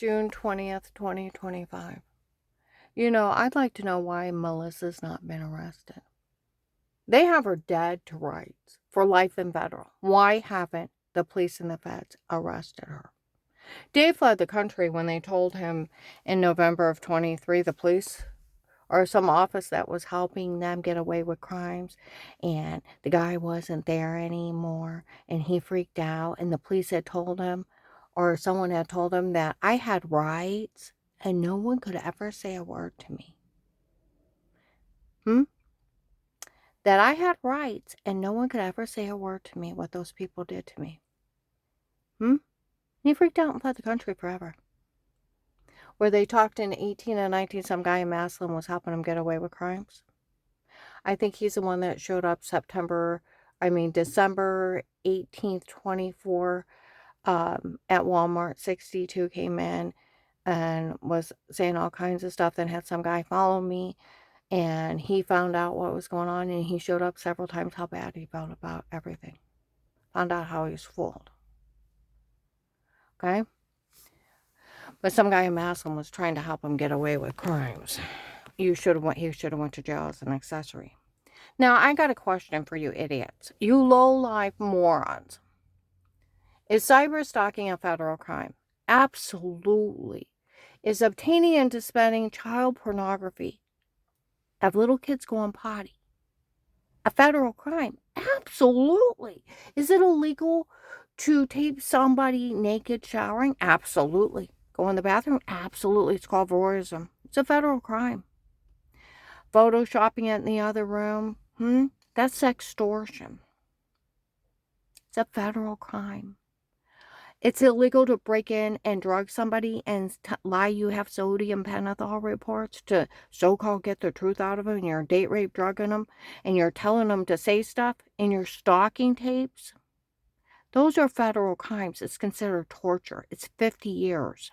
June 20th, 2025. You know, I'd like to know why Melissa's not been arrested. They have her dead to rights for life in federal. Why haven't the police and the feds arrested her? Dave fled the country when they told him in November of 23 the police or some office that was helping them get away with crimes, and the guy wasn't there anymore, and he freaked out, and the police had told him, or someone had told him, that I had rights and no one could ever say a word to me. That I had rights and no one could ever say a word to me what those people did to me. He freaked out and fled the country forever. Where they talked in 18 and 19, some guy in Maslin was helping him get away with crimes. I think he's the one that showed up December 18th, 24, at Walmart. 62 came in and was saying all kinds of stuff. Then had some guy follow me, and he found out what was going on, and he showed up several times, how bad he felt about everything. Found out how he was fooled. Okay? But some guy in Maslin was trying to help him get away with crimes. He should have went to jail as an accessory. Now, I got a question for you idiots. You low-life morons. Is cyber stalking a federal crime? Absolutely. Is obtaining and dispensing child pornography of little kids going potty a federal crime? Absolutely. Is it illegal to tape somebody naked showering? Absolutely. Go in the bathroom? Absolutely. It's called voyeurism. It's a federal crime. Photoshopping it in the other room? That's extortion. It's a federal crime. It's illegal to break in and drug somebody and lie you have sodium pentothal reports to so-called get the truth out of them, and you're date rape drugging them, and you're telling them to say stuff in your stalking tapes. Those are federal crimes. It's considered torture. It's 50 years.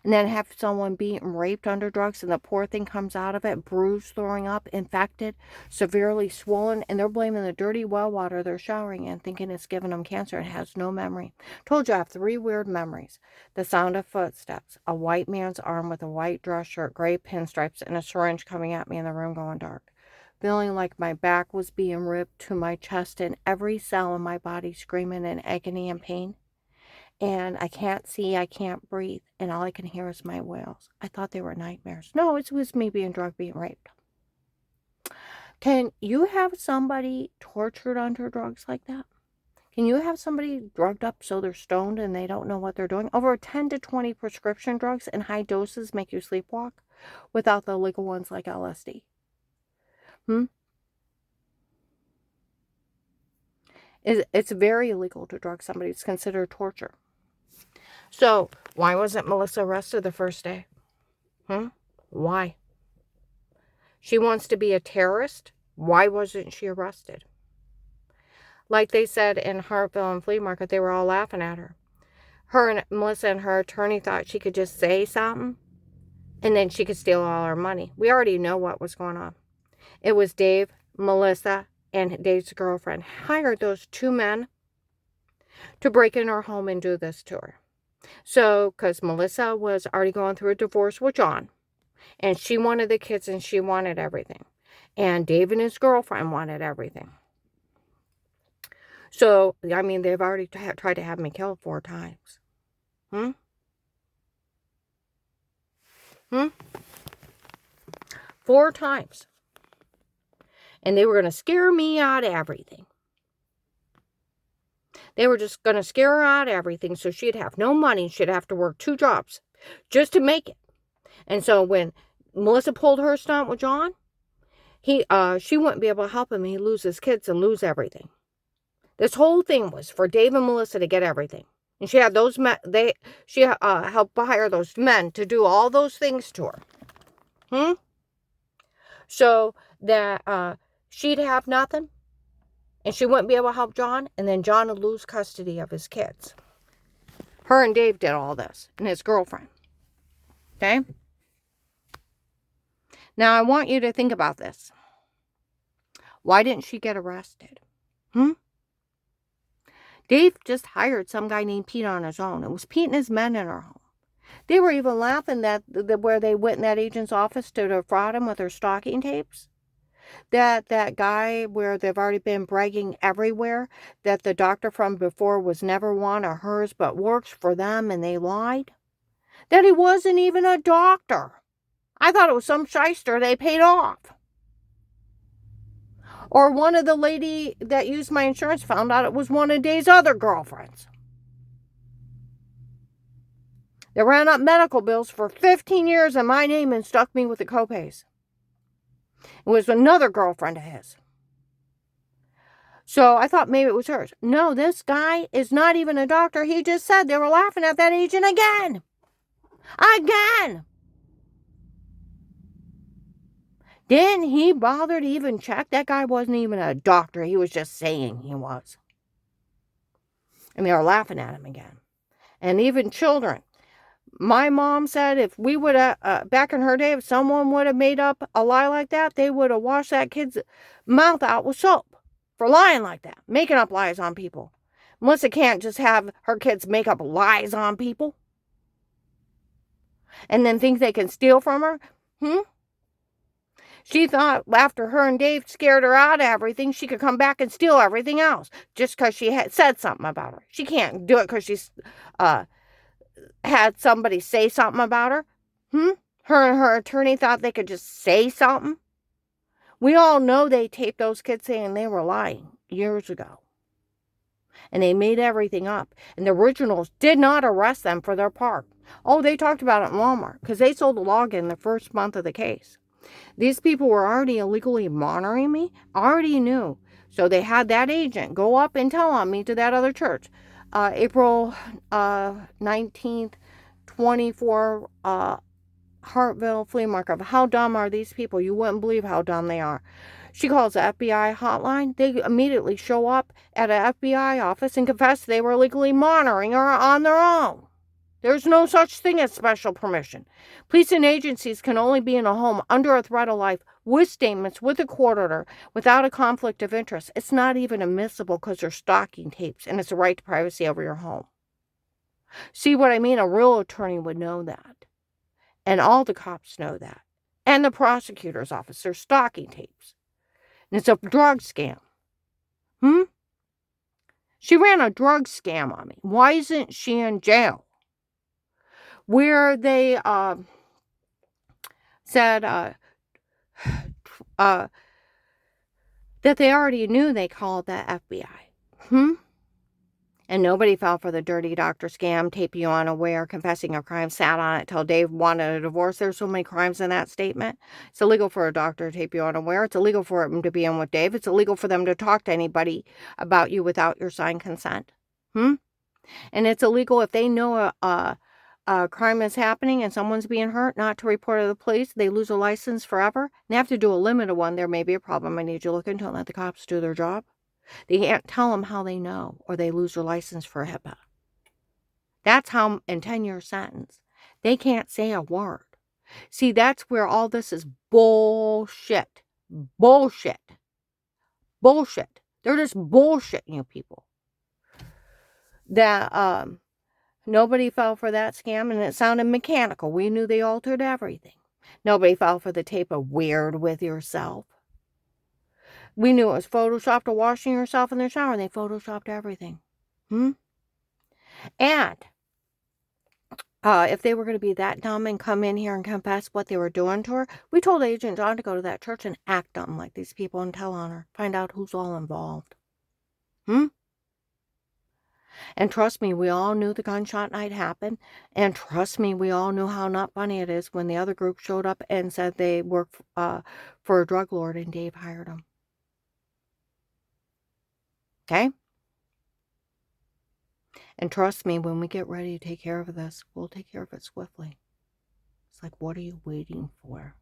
And then have someone beaten, raped under drugs, and the poor thing comes out of it bruised, throwing up, infected, severely swollen, and they're blaming the dirty well water they're showering in, thinking it's giving them cancer. It has no memory. Told you I have 3 weird memories. The sound of footsteps, a white man's arm with a white dress shirt, gray pinstripes, and a syringe coming at me in the room going dark. Feeling like my back was being ripped to my chest and every cell in my body screaming in agony and pain. And I can't see, I can't breathe, and all I can hear is my wails. I thought they were nightmares. No, it was me being drugged, being raped. Can you have somebody tortured under drugs like that? Can you have somebody drugged up so they're stoned and they don't know what they're doing? Over 10 to 20 prescription drugs in high doses make you sleepwalk without the legal ones like LSD. It's very illegal to drug somebody. It's considered torture. So, why wasn't Melissa arrested the first day? Why? She wants to be a terrorist? Why wasn't she arrested? Like they said in Hartville and Flea Market, they were all laughing at her. Melissa and her attorney thought she could just say something, and then she could steal all her money. We already know what was going on. It was Dave, Melissa, and Dave's girlfriend hired those 2 men to break in her home and do this to her. So, because Melissa was already going through a divorce with John, and she wanted the kids and she wanted everything. And Dave and his girlfriend wanted everything. So, I mean, they've already tried to have me killed 4 times. 4 times. And they were going to scare me out of everything. They were just going to scare her out of everything so she'd have no money. She'd have to work 2 jobs just to make it. And so when Melissa pulled her stunt with John, she wouldn't be able to help him. He'd lose his kids and lose everything. This whole thing was for Dave and Melissa to get everything. And she had those men, she helped hire those men to do all those things to her. So that she'd have nothing. And she wouldn't be able to help John. And then John would lose custody of his kids. Her and Dave did all this. And his girlfriend. Okay? Now, I want you to think about this. Why didn't she get arrested? Dave just hired some guy named Pete on his own. It was Pete and his men in her home. They were even laughing that where they went in that agent's office to defraud him with their stalking tapes. That guy where they've already been bragging everywhere that the doctor from before was never one of hers but works for them and they lied. That he wasn't even a doctor. I thought it was some shyster they paid off. Or one of the lady that used my insurance found out it was one of Dave's other girlfriends. They ran up medical bills for 15 years in my name and stuck me with the copays. It was another girlfriend of his. So I thought maybe it was hers. No, this guy is not even a doctor. He just said they were laughing at that agent again. Again! Didn't he bother to even check? That guy wasn't even a doctor. He was just saying he was. And they were laughing at him again. And even children. My mom said if we would have, back in her day, if someone would have made up a lie like that, they would have washed that kid's mouth out with soap for lying like that, making up lies on people. Melissa can't just have her kids make up lies on people and then think they can steal from her. She thought after her and Dave scared her out of everything, she could come back and steal everything else just because she had said something about her. She can't do it because she's had somebody say something about her. Her and her attorney thought they could just say something. We all know they taped those kids saying they were lying years ago. And they made everything up. And the originals did not arrest them for their part. Oh, they talked about it in Walmart because they sold the login the first month of the case. These people were already illegally monitoring me, already knew. So they had that agent go up and tell on me to that other church. April 19th, 24, Hartville Flea Market. How dumb are these people? You wouldn't believe how dumb they are. She calls the FBI hotline. They immediately show up at an FBI office and confess they were illegally monitoring her on their own. There's no such thing as special permission. Police and agencies can only be in a home under a threat of life with statements, with a court order, without a conflict of interest. It's not even admissible because they're stalking tapes and it's a right to privacy over your home. See what I mean? A real attorney would know that. And all the cops know that. And the prosecutor's office. They're stalking tapes. And it's a drug scam. She ran a drug scam on me. Why isn't she in jail? Where they said that they already knew they called the FBI. And nobody fell for the dirty doctor scam, tape you unaware, confessing a crime, sat on it till Dave wanted a divorce. There's so many crimes in that statement. It's illegal for a doctor to tape you unaware. It's illegal for him to be in with Dave. It's illegal for them to talk to anybody about you without your signed consent. And it's illegal if they know a crime is happening and someone's being hurt, not to report to the police. They lose a license forever. And they have to do a limited one. There may be a problem. I need you to look into it and let the cops do their job. They can't tell them how they know or they lose their license for HIPAA. That's how, in 10-year sentence, they can't say a word. See, that's where all this is bullshit. Bullshit. Bullshit. They're just bullshitting you people. That, nobody fell for that scam, and it sounded mechanical. We knew they altered everything. Nobody fell for the tape of weird with yourself. We knew it was photoshopped of washing yourself in the shower, and they photoshopped everything. And if they were going to be that dumb and come in here and confess what they were doing to her, we told Agent John to go to that church and act dumb like these people and tell on her. Find out who's all involved. And trust me, we all knew the gunshot night happened. And trust me, we all knew how not funny it is when the other group showed up and said they worked for a drug lord and Dave hired them. Okay? And trust me, when we get ready to take care of this, we'll take care of it swiftly. It's like, what are you waiting for?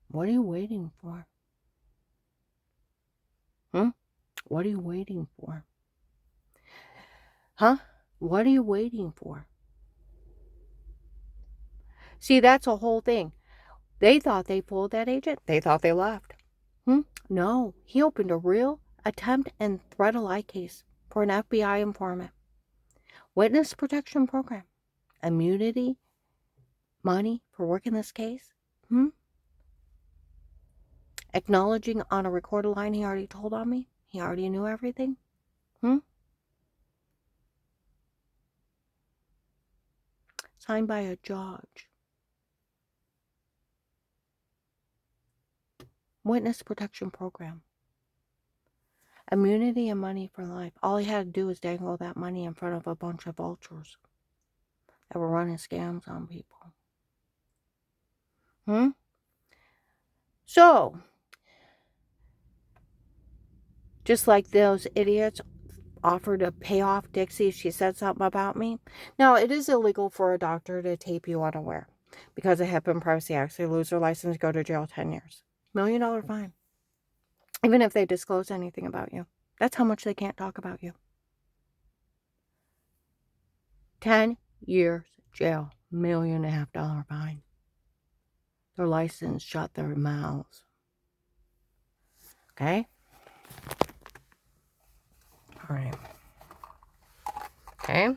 What are you waiting for? What are you waiting for? What are you waiting for? See, that's a whole thing. They thought they fooled that agent. They thought they left. No, he opened a real attempt and threat of lie case for an FBI informant. Witness protection program. Immunity. Money for working this case. Acknowledging on a recorded line he already told on me. He already knew everything. Signed by a judge. Witness protection program. Immunity and money for life. All he had to do was dangle that money in front of a bunch of vultures that were running scams on people. So, just like those idiots offered to pay off Dixie if she said something about me. Now, it is illegal for a doctor to tape you unaware because of HIPAA and Privacy Act. They lose their license, go to jail 10 years. $1 million fine. Even if they disclose anything about you. That's how much they can't talk about you. 10 years jail. $1.5 million fine. Their license shut their mouths. Okay? All right. Okay?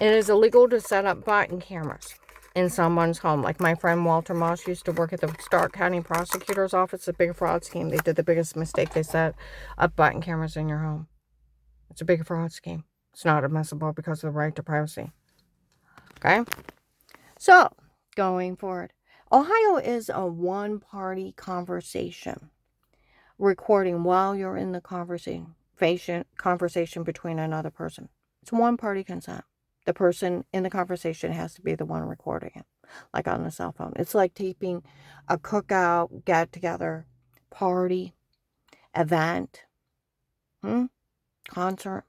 It is illegal to set up button cameras in someone's home. Like my friend Walter Moss used to work at the Stark County Prosecutor's Office, a big fraud scheme. They did the biggest mistake. They set up button cameras in your home. It's a big fraud scheme. It's not admissible because of the right to privacy. Okay? So, going forward. Ohio is a one-party conversation. Recording while you're in the conversation between another person. It's one-party consent. The person in the conversation has to be the one recording it, like on a cell phone. It's like taping a cookout, get-together, party, event, concert.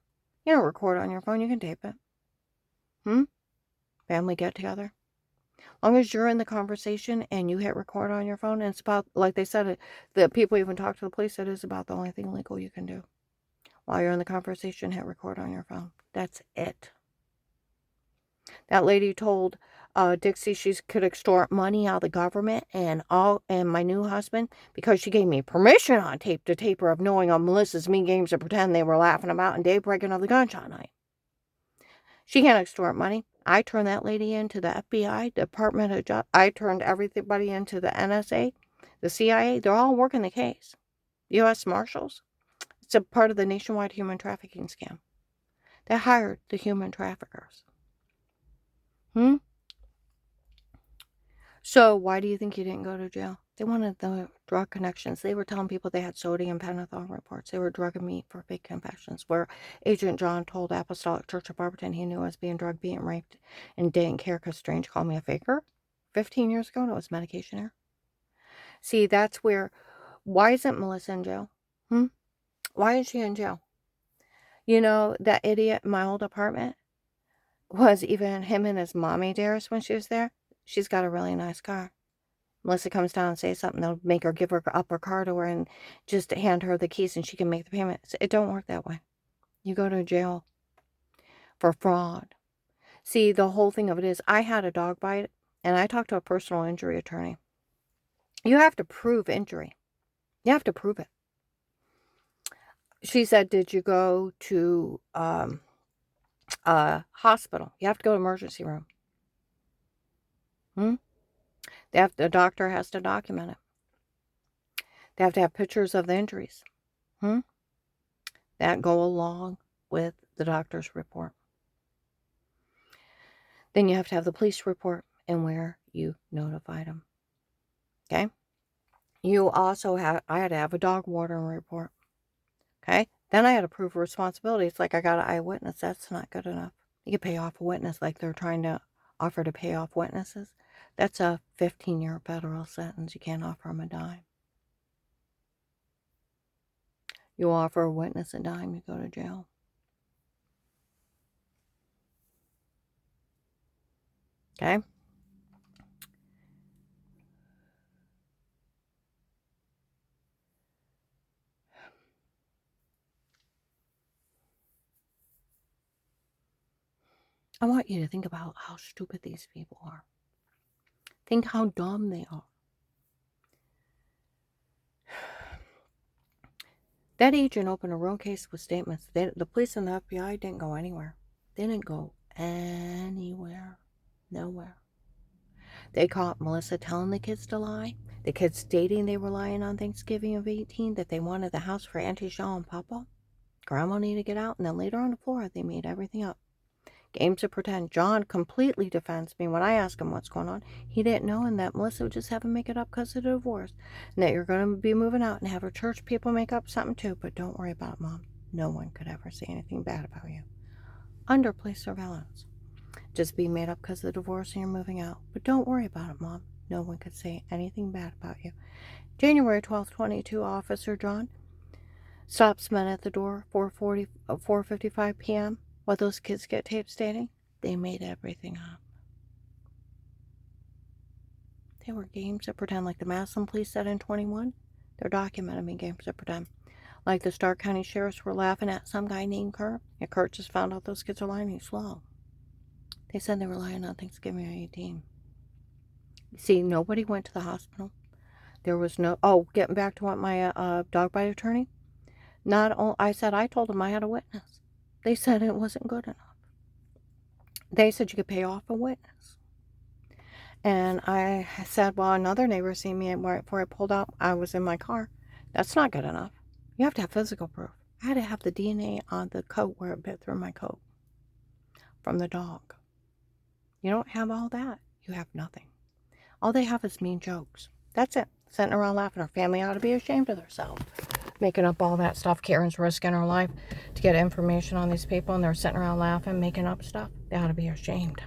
You don't record on your phone, you can tape it. Family get-together. As long as you're in the conversation and you hit record on your phone, and it's about, like they said, the people even talk to the police, it is about the only thing legal you can do. While you're in the conversation, hit record on your phone. That's it. That lady told Dixie she could extort money out of the government and my new husband because she gave me permission on tape to tape her of knowing of Melissa's mean games to pretend they were laughing about and daybreaking of the gunshot night. She can't extort money. I turned that lady into the FBI, Department of Justice. I turned everybody into the NSA, the CIA. They're all working the case. U.S. Marshals. It's a part of the nationwide human trafficking scam. They hired the human traffickers. So why do you think you didn't go to jail? They wanted the drug connections. They were telling people they had sodium pentothal reports. They were drugging me for fake confessions. Where Agent John told Apostolic Church of Barberton he knew I was being drugged, being raped, and didn't care because Strange called me a faker 15 years ago, and it was medication error. See, that's where... Why isn't Melissa in jail? Why is she in jail? You know, that idiot in my old apartment was even him and his mommy dearest when she was there. She's got a really nice car. Melissa comes down and says something, they'll make her give her up her car to her and just hand her the keys and she can make the payment. It don't work that way. You go to jail for fraud. See, the whole thing of it is, I had a dog bite and I talked to a personal injury attorney. You have to prove injury. You have to prove it. She said, did you go to a hospital? You have to go to emergency room. The doctor has to document it. They have to have pictures of the injuries. That go along with the doctor's report. Then you have to have the police report and where you notified them. Okay? You also I had to have a dog warden report. Okay? Then I had to prove responsibility. It's like I got an eyewitness. That's not good enough. You can pay off a witness like they're trying to offer to pay off witnesses. That's a 15-year federal sentence. You can't offer them a dime. You offer a witness a dime, you go to jail. Okay? I want you to think about how stupid these people are. Think how dumb they are. That agent opened a real case with statements. The police and the FBI didn't go anywhere. They didn't go anywhere. Nowhere. They caught Melissa telling the kids to lie. The kids stating they were lying on Thanksgiving of 18, that they wanted the house for Auntie Shaw and Papa. Grandma needed to get out, and then later on the floor, they made everything up. Games of pretend. John completely defends me when I ask him what's going on. He didn't know, and that Melissa would just have him make it up because of the divorce. And that you're going to be moving out and have her church people make up something too. But don't worry about it, Mom. No one could ever say anything bad about you. Under police surveillance. Just be made up because of the divorce and you're moving out. But don't worry about it, Mom. No one could say anything bad about you. January 12th, 22, Officer John stops men at the door, 4:55 p.m. While those kids get taped stating they made everything up. They were games of pretend, like the Massillon police said in 21. They're documenting me games of pretend. Like the Stark County sheriffs were laughing at some guy named Kurt. And Kurt just found out those kids are lying. He's slow. They said they were lying on Thanksgiving at 18. See, nobody went to the hospital. There was no... Oh, getting back to what my dog bite attorney. I told them I had a witness. They said it wasn't good enough. They said you could pay off a witness. And I said, well, another neighbor seen me right before I pulled out. I was in my car. That's not good enough. You have to have physical proof. I had to have the DNA on the coat where it bit through my coat from the dog. You don't have all that. You have nothing. All they have is mean jokes. That's it. Sitting around laughing. Our family ought to be ashamed of themselves. Making up all that stuff. Karen's risking her life to get information on these people, and they're sitting around laughing, making up stuff. They ought to be ashamed.